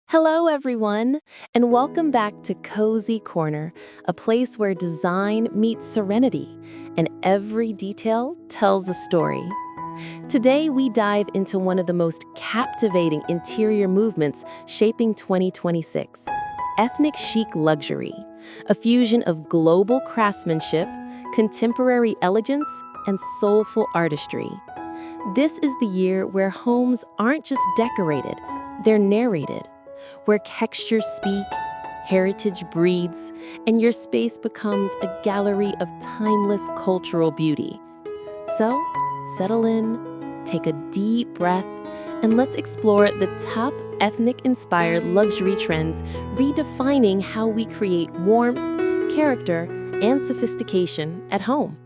Hello, everyone, and welcome back to Cozy Corner, a place where design meets serenity and every detail tells a story. Today, we dive into one of the most captivating interior movements shaping 2026, ethnic chic luxury, a fusion of global craftsmanship, contemporary elegance, and soulful artistry. This is the year where homes aren't just decorated, they're narrated, where textures speak, heritage breathes, and your space becomes a gallery of timeless cultural beauty. So, settle in, take a deep breath, and let's explore the top ethnic inspired luxury trends redefining how we create warmth, character, and sophistication at home.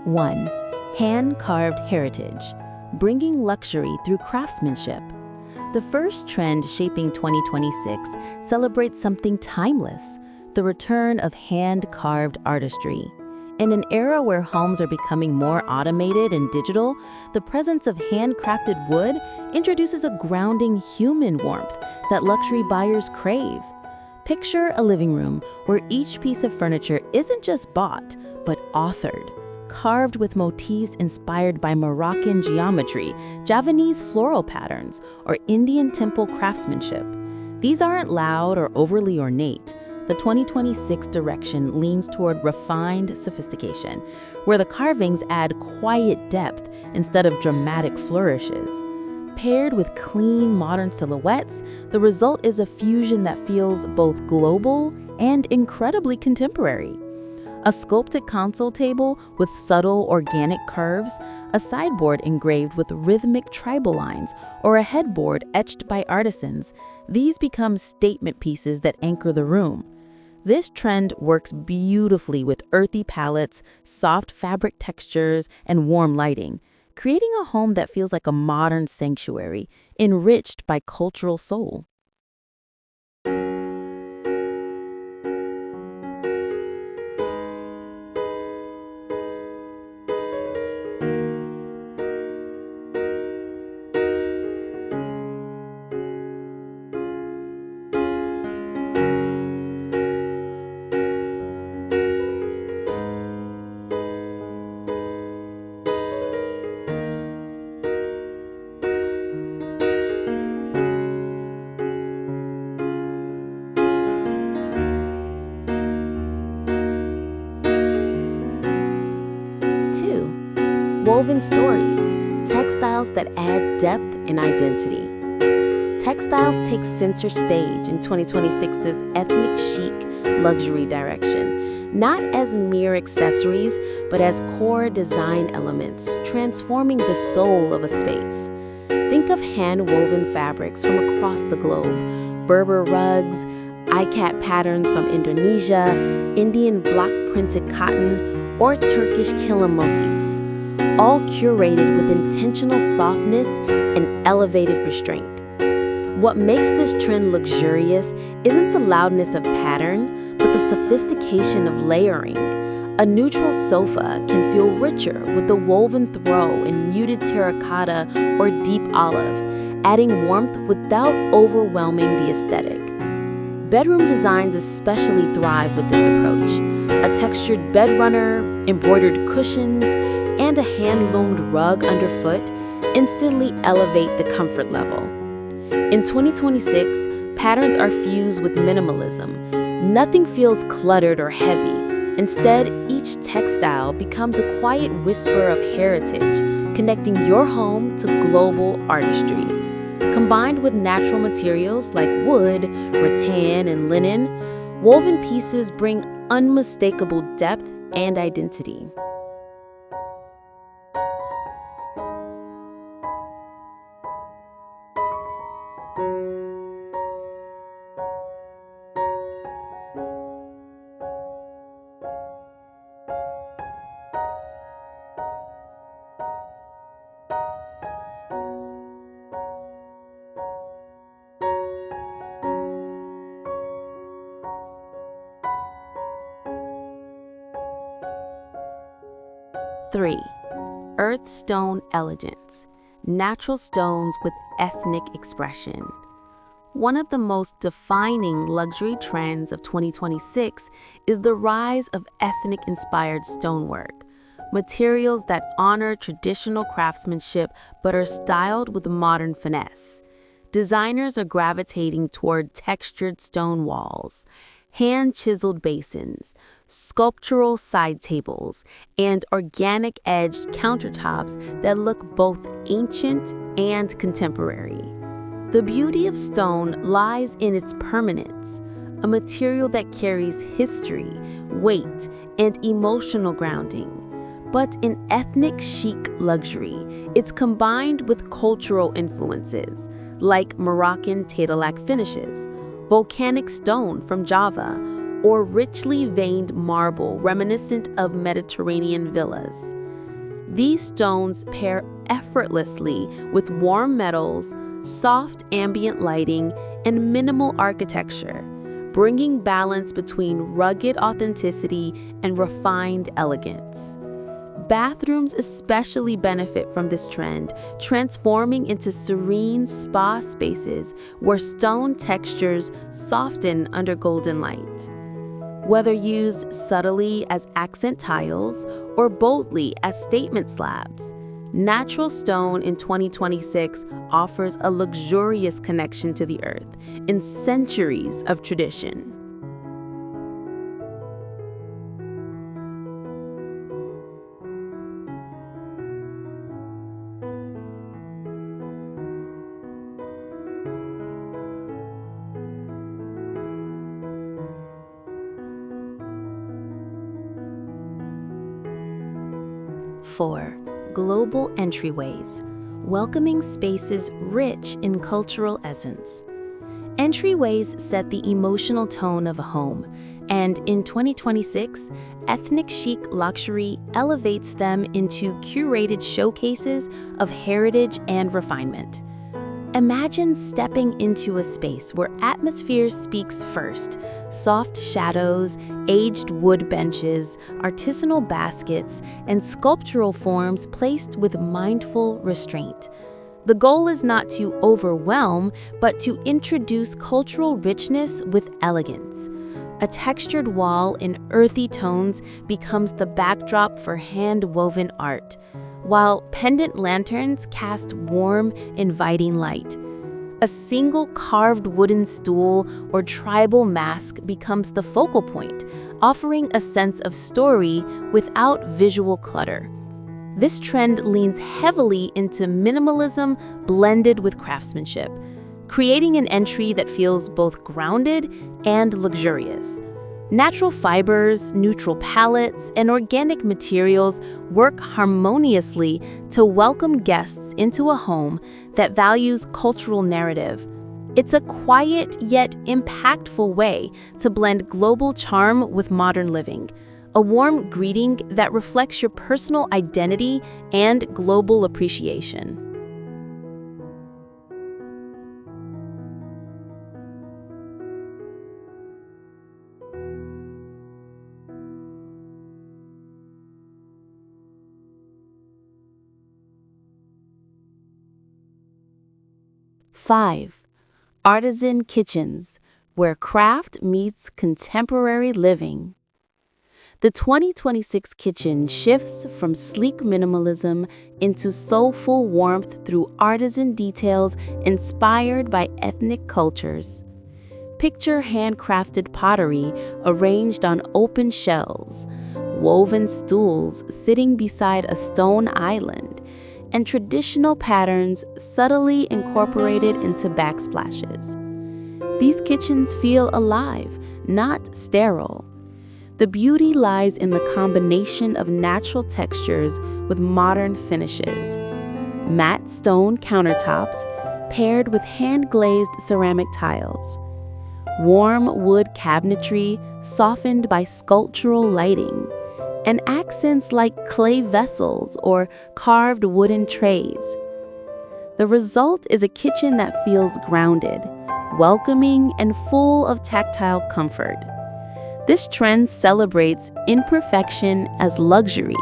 1. Hand carved heritage, bringing luxury through craftsmanship. The first trend shaping 2026 celebrates something timeless, the return of hand carved artistry. In an era where homes are becoming more automated and digital, the presence of handcrafted wood introduces a grounding human warmth that luxury buyers crave. Picture a living room where each piece of furniture isn't just bought, but authored, carved with motifs inspired by Moroccan geometry, Javanese floral patterns, or Indian temple craftsmanship. These aren't loud or overly ornate. The 2026 direction leans toward refined sophistication, where the carvings add quiet depth instead of dramatic flourishes. Paired with clean, modern silhouettes, the result is a fusion that feels both global and incredibly contemporary. A sculpted console table with subtle organic curves, a sideboard engraved with rhythmic tribal lines, or a headboard etched by artisans, these become statement pieces that anchor the room. This trend works beautifully with earthy palettes, soft fabric textures, and warm lighting, creating a home that feels like a modern sanctuary, enriched by cultural soul. 2. Woven stories, textiles that add depth and identity. Textiles take center stage in 2026's ethnic chic luxury direction, not as mere accessories, but as core design elements, transforming the soul of a space. Think of hand-woven fabrics from across the globe, Berber rugs, ikat patterns from Indonesia, Indian block-printed cotton, or Turkish kilim motifs, all curated with intentional softness and elevated restraint. What makes this trend luxurious isn't the loudness of pattern, but the sophistication of layering. A neutral sofa can feel richer with a woven throw in muted terracotta or deep olive, adding warmth without overwhelming the aesthetic. Bedroom designs especially thrive with this approach. A textured bed runner, embroidered cushions, and a hand-loomed rug underfoot instantly elevate the comfort level. In 2026, patterns are fused with minimalism. Nothing feels cluttered or heavy. Instead, each textile becomes a quiet whisper of heritage, connecting your home to global artistry. Combined with natural materials like wood, rattan, and linen, woven pieces bring unmistakable depth and identity. 3. Earthstone elegance. Natural stones with ethnic expression. One of the most defining luxury trends of 2026 is the rise of ethnic-inspired stonework, materials that honor traditional craftsmanship but are styled with modern finesse. Designers are gravitating toward textured stone walls, hand-chiseled basins, sculptural side tables, and organic-edged countertops that look both ancient and contemporary. The beauty of stone lies in its permanence, a material that carries history, weight, and emotional grounding. But in ethnic chic luxury, it's combined with cultural influences, like Moroccan Tadalak finishes, volcanic stone from Java, or richly veined marble reminiscent of Mediterranean villas. These stones pair effortlessly with warm metals, soft ambient lighting, and minimal architecture, bringing balance between rugged authenticity and refined elegance. Bathrooms especially benefit from this trend, transforming into serene spa spaces where stone textures soften under golden light. Whether used subtly as accent tiles or boldly as statement slabs, natural stone in 2026 offers a luxurious connection to the earth in centuries of tradition. Four, global entryways, welcoming spaces rich in cultural essence. Entryways set the emotional tone of a home, and in 2026, ethnic chic luxury elevates them into curated showcases of heritage and refinement. Imagine stepping into a space where atmosphere speaks first: soft shadows, aged wood benches, artisanal baskets, and sculptural forms placed with mindful restraint. The goal is not to overwhelm, but to introduce cultural richness with elegance. A textured wall in earthy tones becomes the backdrop for hand-woven art, while pendant lanterns cast warm, inviting light. A single carved wooden stool or tribal mask becomes the focal point, offering a sense of story without visual clutter. This trend leans heavily into minimalism blended with craftsmanship, creating an entry that feels both grounded and luxurious. Natural fibers, neutral palettes, and organic materials work harmoniously to welcome guests into a home that values cultural narrative. It's a quiet yet impactful way to blend global charm with modern living, a warm greeting that reflects your personal identity and global appreciation. Five, artisan kitchens, where craft meets contemporary living. The 2026 kitchen shifts from sleek minimalism into soulful warmth through artisan details inspired by ethnic cultures. Picture handcrafted pottery arranged on open shelves, woven stools sitting beside a stone island, and traditional patterns subtly incorporated into backsplashes. These kitchens feel alive, not sterile. The beauty lies in the combination of natural textures with modern finishes. Matte stone countertops paired with hand-glazed ceramic tiles. Warm wood cabinetry softened by sculptural lighting, and accents like clay vessels or carved wooden trays. The result is a kitchen that feels grounded, welcoming, and full of tactile comfort. This trend celebrates imperfection as luxury,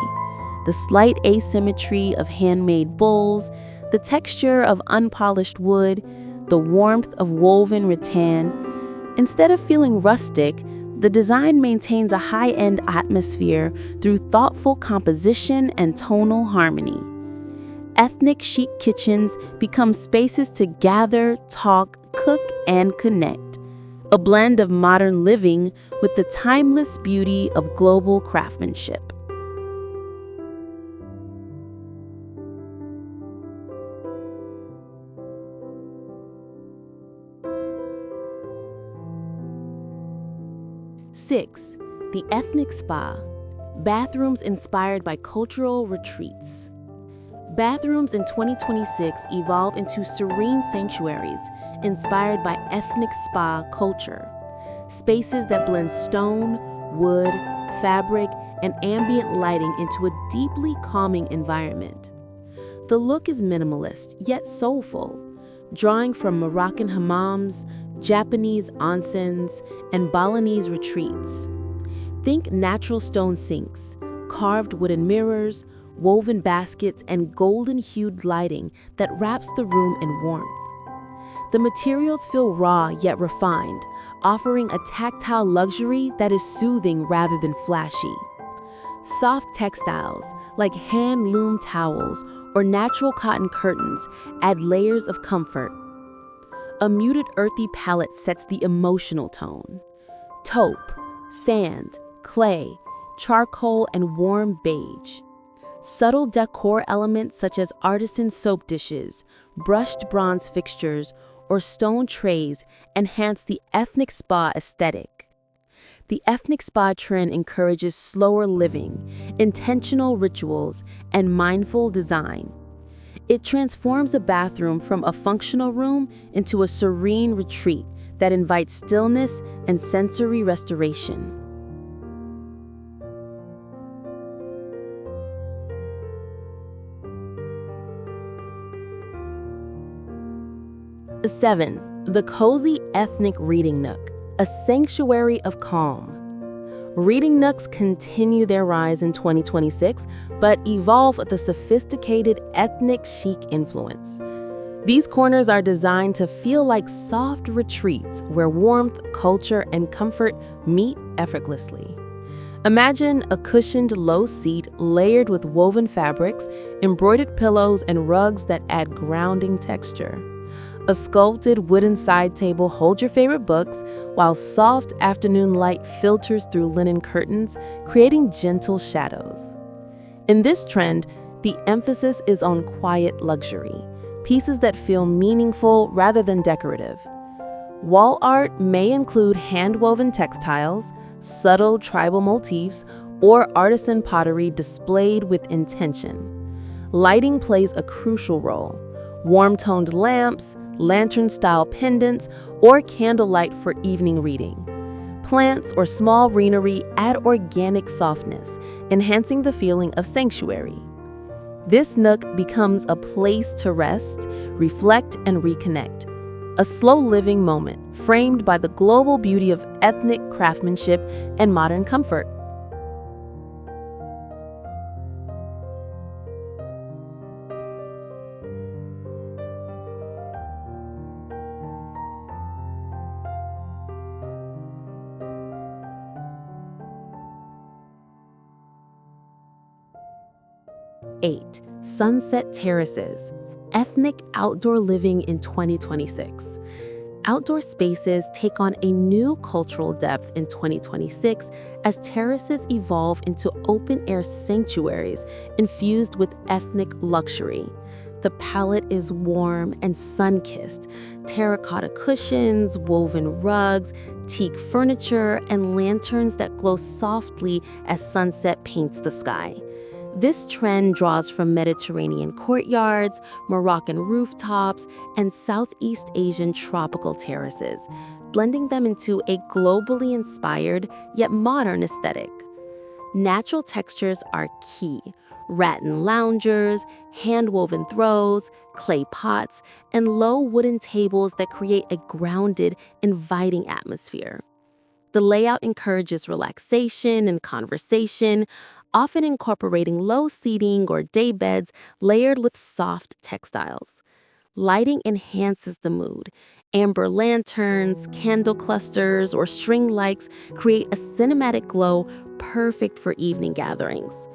the slight asymmetry of handmade bowls, the texture of unpolished wood, the warmth of woven rattan. Instead of feeling rustic, the design maintains a high-end atmosphere through thoughtful composition and tonal harmony. Ethnic chic kitchens become spaces to gather, talk, cook, and connect. A blend of modern living with the timeless beauty of global craftsmanship. Six, the ethnic spa. Bathrooms inspired by cultural retreats. Bathrooms in 2026 evolve into serene sanctuaries inspired by ethnic spa culture. Spaces that blend stone, wood, fabric, and ambient lighting into a deeply calming environment. The look is minimalist yet soulful, drawing from Moroccan hammams, Japanese onsens, and Balinese retreats. Think natural stone sinks, carved wooden mirrors, woven baskets, and golden-hued lighting that wraps the room in warmth. The materials feel raw yet refined, offering a tactile luxury that is soothing rather than flashy. Soft textiles, like hand-loom towels or natural cotton curtains, add layers of comfort. A muted earthy palette sets the emotional tone. Taupe, sand, clay, charcoal, and warm beige. Subtle decor elements such as artisan soap dishes, brushed bronze fixtures, or stone trays enhance the ethnic spa aesthetic. The ethnic spa trend encourages slower living, intentional rituals, and mindful design. It transforms a bathroom from a functional room into a serene retreat that invites stillness and sensory restoration. 7. The cozy ethnic reading nook, a sanctuary of calm. Reading nooks continue their rise in 2026, but evolve with a sophisticated ethnic chic influence. These corners are designed to feel like soft retreats where warmth, culture, and comfort meet effortlessly. Imagine a cushioned low seat layered with woven fabrics, embroidered pillows, and rugs that add grounding texture. A sculpted wooden side table holds your favorite books, while soft afternoon light filters through linen curtains, creating gentle shadows. In this trend, the emphasis is on quiet luxury, pieces that feel meaningful rather than decorative. Wall art may include hand-woven textiles, subtle tribal motifs, or artisan pottery displayed with intention. Lighting plays a crucial role. Warm-toned lamps, lantern-style pendants, or candlelight for evening reading. Plants or small greenery add organic softness, enhancing the feeling of sanctuary. This nook becomes a place to rest, reflect, and reconnect. A slow living moment framed by the global beauty of ethnic craftsmanship and modern comfort. Eight, sunset terraces, ethnic outdoor living in 2026. Outdoor spaces take on a new cultural depth in 2026 as terraces evolve into open-air sanctuaries infused with ethnic luxury. The palette is warm and sun-kissed. Terracotta cushions, woven rugs, teak furniture, and lanterns that glow softly as sunset paints the sky. This trend draws from Mediterranean courtyards, Moroccan rooftops, and Southeast Asian tropical terraces, blending them into a globally inspired yet modern aesthetic. Natural textures are key. Rattan loungers, hand-woven throws, clay pots, and low wooden tables that create a grounded, inviting atmosphere. The layout encourages relaxation and conversation, often incorporating low seating or day beds layered with soft textiles. Lighting enhances the mood. Amber lanterns, candle clusters, or string lights create a cinematic glow perfect for evening gatherings.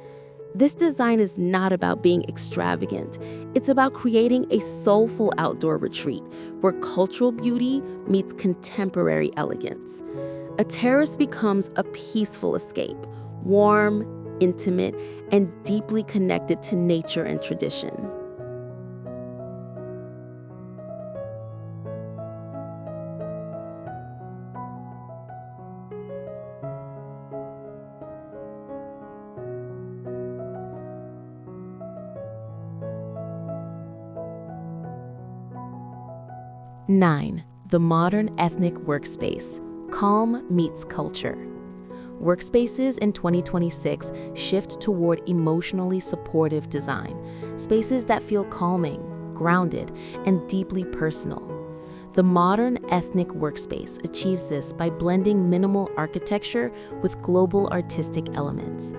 This design is not about being extravagant. It's about creating a soulful outdoor retreat where cultural beauty meets contemporary elegance. A terrace becomes a peaceful escape, warm, intimate, and deeply connected to nature and tradition. 9. The modern ethnic workspace. Calm meets culture. Workspaces in 2026 shift toward emotionally supportive design, spaces that feel calming, grounded, and deeply personal. The modern ethnic workspace achieves this by blending minimal architecture with global artistic elements.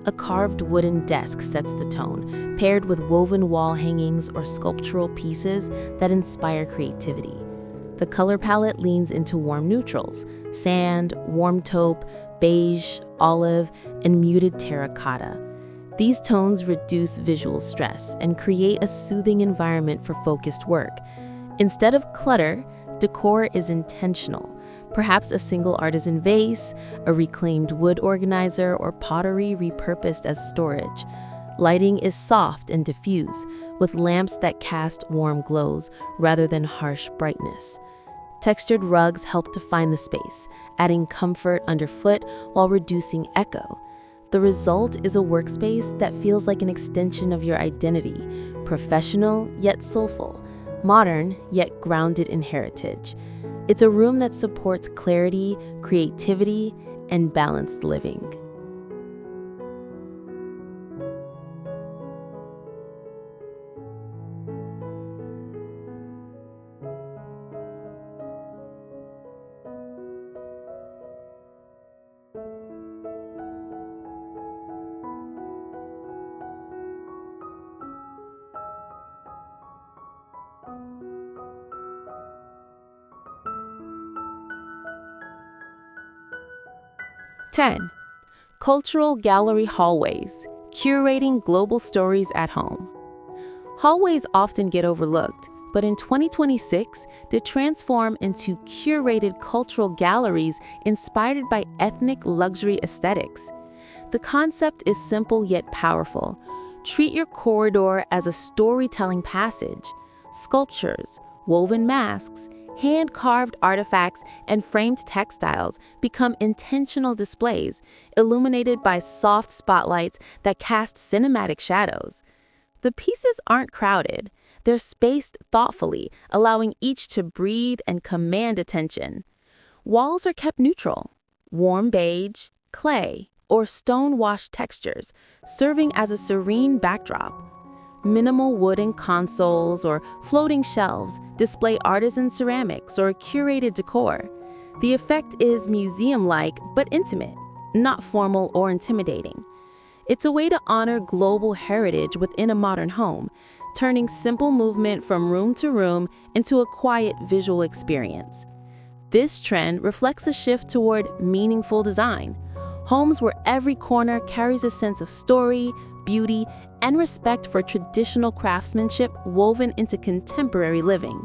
A carved wooden desk sets the tone, paired with woven wall hangings or sculptural pieces that inspire creativity. The color palette leans into warm neutrals: sand, warm taupe, beige, olive, and muted terracotta. These tones reduce visual stress and create a soothing environment for focused work. Instead of clutter, decor is intentional. Perhaps a single artisan vase, a reclaimed wood organizer, or pottery repurposed as storage. Lighting is soft and diffuse, with lamps that cast warm glows rather than harsh brightness. Textured rugs help define the space, adding comfort underfoot while reducing echo. The result is a workspace that feels like an extension of your identity, professional yet soulful, modern yet grounded in heritage. It's a room that supports clarity, creativity, and balanced living. Ten. Cultural gallery hallways, curating global stories at home. Hallways often get overlooked, but in 2026, they transform into curated cultural galleries inspired by ethnic luxury aesthetics. The concept is simple yet powerful. Treat your corridor as a storytelling passage. Sculptures, woven masks, hand-carved artifacts, and framed textiles become intentional displays, illuminated by soft spotlights that cast cinematic shadows. The pieces aren't crowded. They're spaced thoughtfully, allowing each to breathe and command attention. Walls are kept neutral: warm beige, clay, or stone-washed textures, serving as a serene backdrop. Minimal wooden consoles or floating shelves display artisan ceramics or curated decor. The effect is museum-like but intimate, not formal or intimidating. It's a way to honor global heritage within a modern home, turning simple movement from room to room into a quiet visual experience. This trend reflects a shift toward meaningful design. Homes where every corner carries a sense of story, beauty, and respect for traditional craftsmanship woven into contemporary living.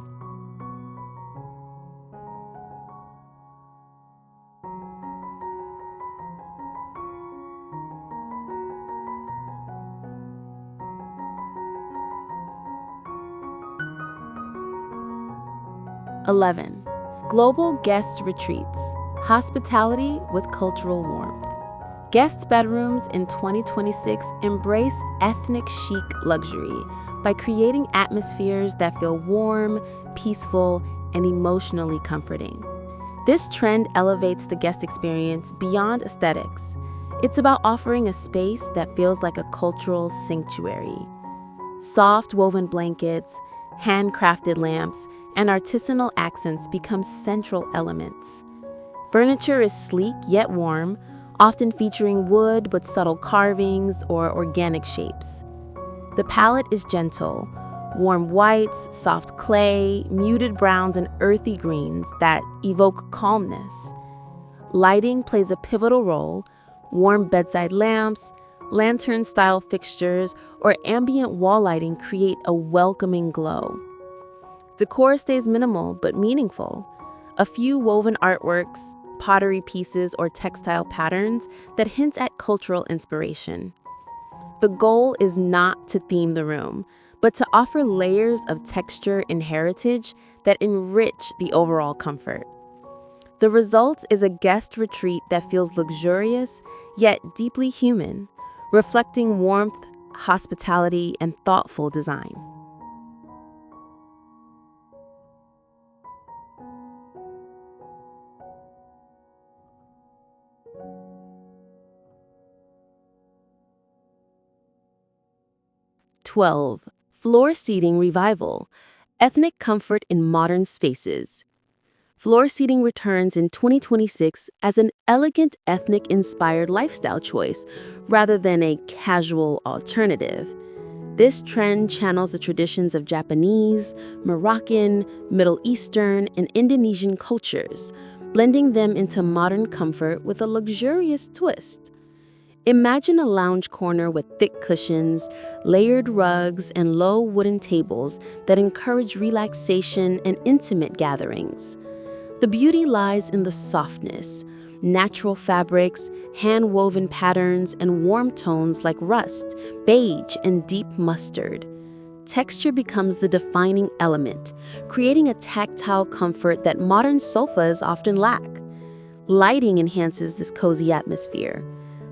(11) Global guest retreats, hospitality with cultural warmth. Guest bedrooms in 2026 embrace ethnic chic luxury by creating atmospheres that feel warm, peaceful, and emotionally comforting. This trend elevates the guest experience beyond aesthetics. It's about offering a space that feels like a cultural sanctuary. Soft woven blankets, handcrafted lamps, and artisanal accents become central elements. Furniture is sleek yet warm, often featuring wood but subtle carvings or organic shapes. The palette is gentle, warm whites, soft clay, muted browns, and earthy greens that evoke calmness. Lighting plays a pivotal role. Warm bedside lamps, lantern-style fixtures, or ambient wall lighting create a welcoming glow. Decor stays minimal but meaningful. A few woven artworks, pottery pieces, or textile patterns that hint at cultural inspiration. The goal is not to theme the room, but to offer layers of texture and heritage that enrich the overall comfort. The result is a guest retreat that feels luxurious yet deeply human, reflecting warmth, hospitality, and thoughtful design. #12. Floor seating revival. Ethnic comfort in modern spaces. Floor seating returns in 2026 as an elegant ethnic-inspired lifestyle choice rather than a casual alternative. This trend channels the traditions of Japanese, Moroccan, Middle Eastern, and Indonesian cultures, blending them into modern comfort with a luxurious twist. Imagine a lounge corner with thick cushions, layered rugs, and low wooden tables that encourage relaxation and intimate gatherings. The beauty lies in the softness, natural fabrics, hand-woven patterns, and warm tones like rust, beige, and deep mustard. Texture becomes the defining element, creating a tactile comfort that modern sofas often lack. Lighting enhances this cozy atmosphere.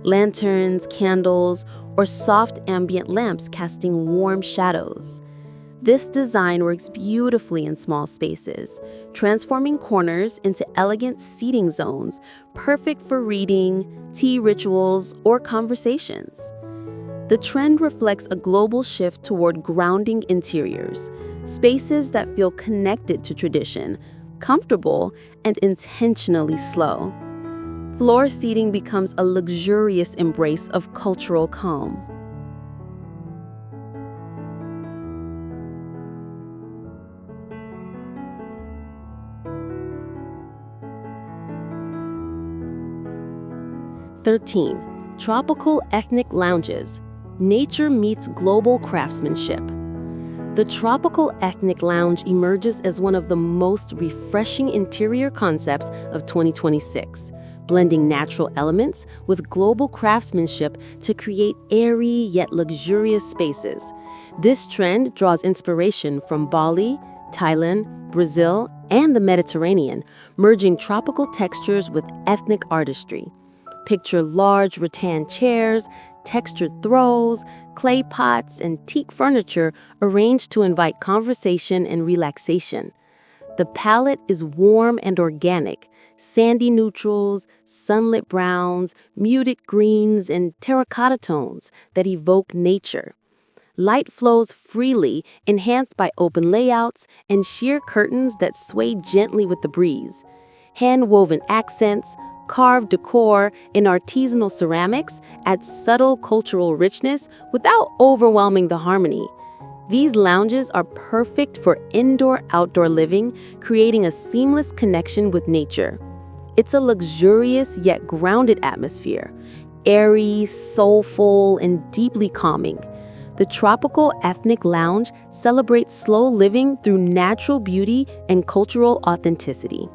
Lanterns, candles, or soft ambient lamps casting warm shadows. This design works beautifully in small spaces, transforming corners into elegant seating zones, perfect for reading, tea rituals, or conversations. The trend reflects a global shift toward grounding interiors, spaces that feel connected to tradition, comfortable, and intentionally slow. Floor seating becomes a luxurious embrace of cultural calm. #13. Tropical ethnic lounges. Nature meets global craftsmanship. The tropical ethnic lounge emerges as one of the most refreshing interior concepts of 2026, blending natural elements with global craftsmanship to create airy yet luxurious spaces. This trend draws inspiration from Bali, Thailand, Brazil, and the Mediterranean, merging tropical textures with ethnic artistry. Picture large rattan chairs, textured throws, clay pots, and teak furniture arranged to invite conversation and relaxation. The palette is warm and organic, sandy neutrals, sunlit browns, muted greens, and terracotta tones that evoke nature. Light flows freely, enhanced by open layouts and sheer curtains that sway gently with the breeze. Hand-woven accents, carved decor, and artisanal ceramics add subtle cultural richness without overwhelming the harmony. These lounges are perfect for indoor-outdoor living, creating a seamless connection with nature. It's a luxurious yet grounded atmosphere, airy, soulful, and deeply calming. The tropical ethnic lounge celebrates slow living through natural beauty and cultural authenticity.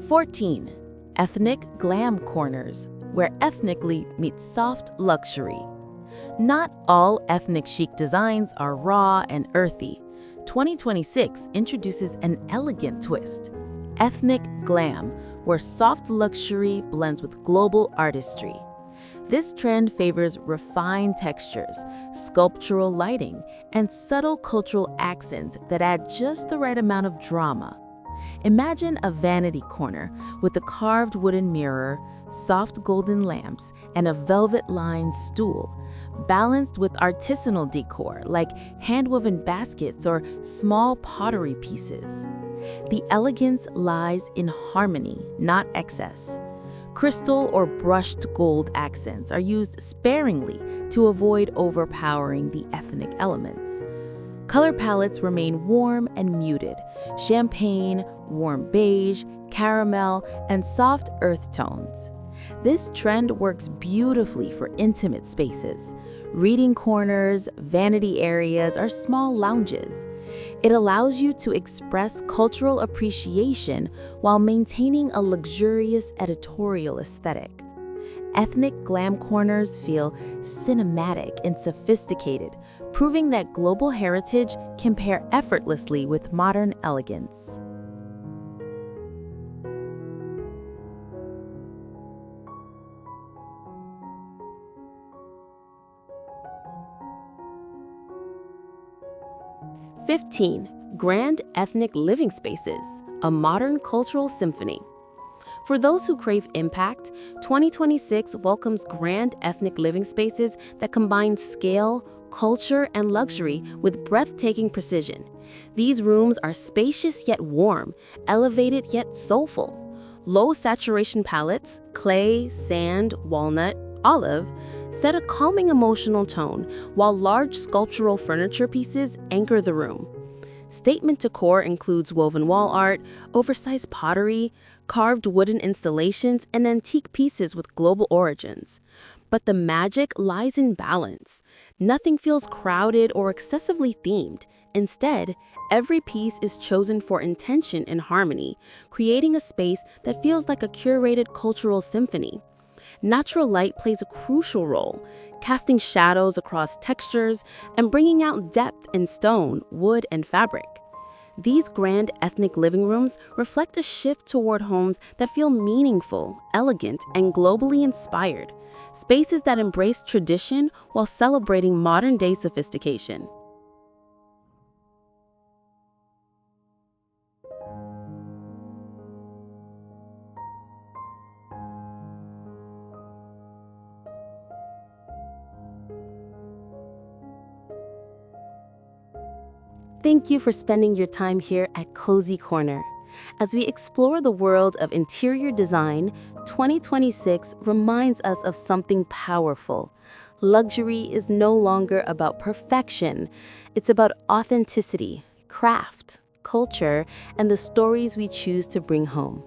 #14. Ethnic glam corners, where ethnically meets soft luxury. Not all ethnic chic designs are raw and earthy. 2026 introduces an elegant twist, ethnic glam, where soft luxury blends with global artistry. This trend favors refined textures, sculptural lighting, and subtle cultural accents that add just the right amount of drama. Imagine a vanity corner with a carved wooden mirror, soft golden lamps, and a velvet-lined stool, balanced with artisanal decor like hand-woven baskets or small pottery pieces. The elegance lies in harmony, not excess. Crystal or brushed gold accents are used sparingly to avoid overpowering the ethnic elements. Color palettes remain warm and muted: champagne, warm beige, caramel, and soft earth tones. This trend works beautifully for intimate spaces, reading corners, vanity areas, or small lounges. It allows you to express cultural appreciation while maintaining a luxurious editorial aesthetic. Ethnic glam corners feel cinematic and sophisticated, proving that global heritage can pair effortlessly with modern elegance. "15. Grand ethnic living spaces, a modern cultural symphony." For those who crave impact, 2026 welcomes grand ethnic living spaces that combine scale, culture, and luxury with breathtaking precision. These rooms are spacious yet warm, elevated yet soulful. Low saturation palettes, clay, sand, walnut, olive, set a calming emotional tone, while large sculptural furniture pieces anchor the room. Statement decor includes woven wall art, oversized pottery, carved wooden installations, and antique pieces with global origins. But the magic lies in balance. Nothing feels crowded or excessively themed. Instead, every piece is chosen for intention and harmony, creating a space that feels like a curated cultural symphony. Natural light plays a crucial role, casting shadows across textures and bringing out depth in stone, wood, and fabric. These grand ethnic living rooms reflect a shift toward homes that feel meaningful, elegant, and globally inspired, spaces that embrace tradition while celebrating modern-day sophistication. Thank you for spending your time here at Cozy Corner. As we explore the world of interior design, 2026 reminds us of something powerful. Luxury is no longer about perfection. It's about authenticity, craft, culture, and the stories we choose to bring home.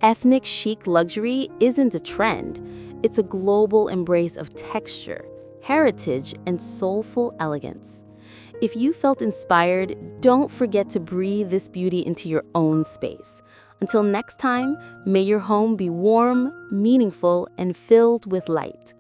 Ethnic chic luxury isn't a trend. It's a global embrace of texture, heritage, and soulful elegance. If you felt inspired, don't forget to breathe this beauty into your own space. Until next time, may your home be warm, meaningful, and filled with light.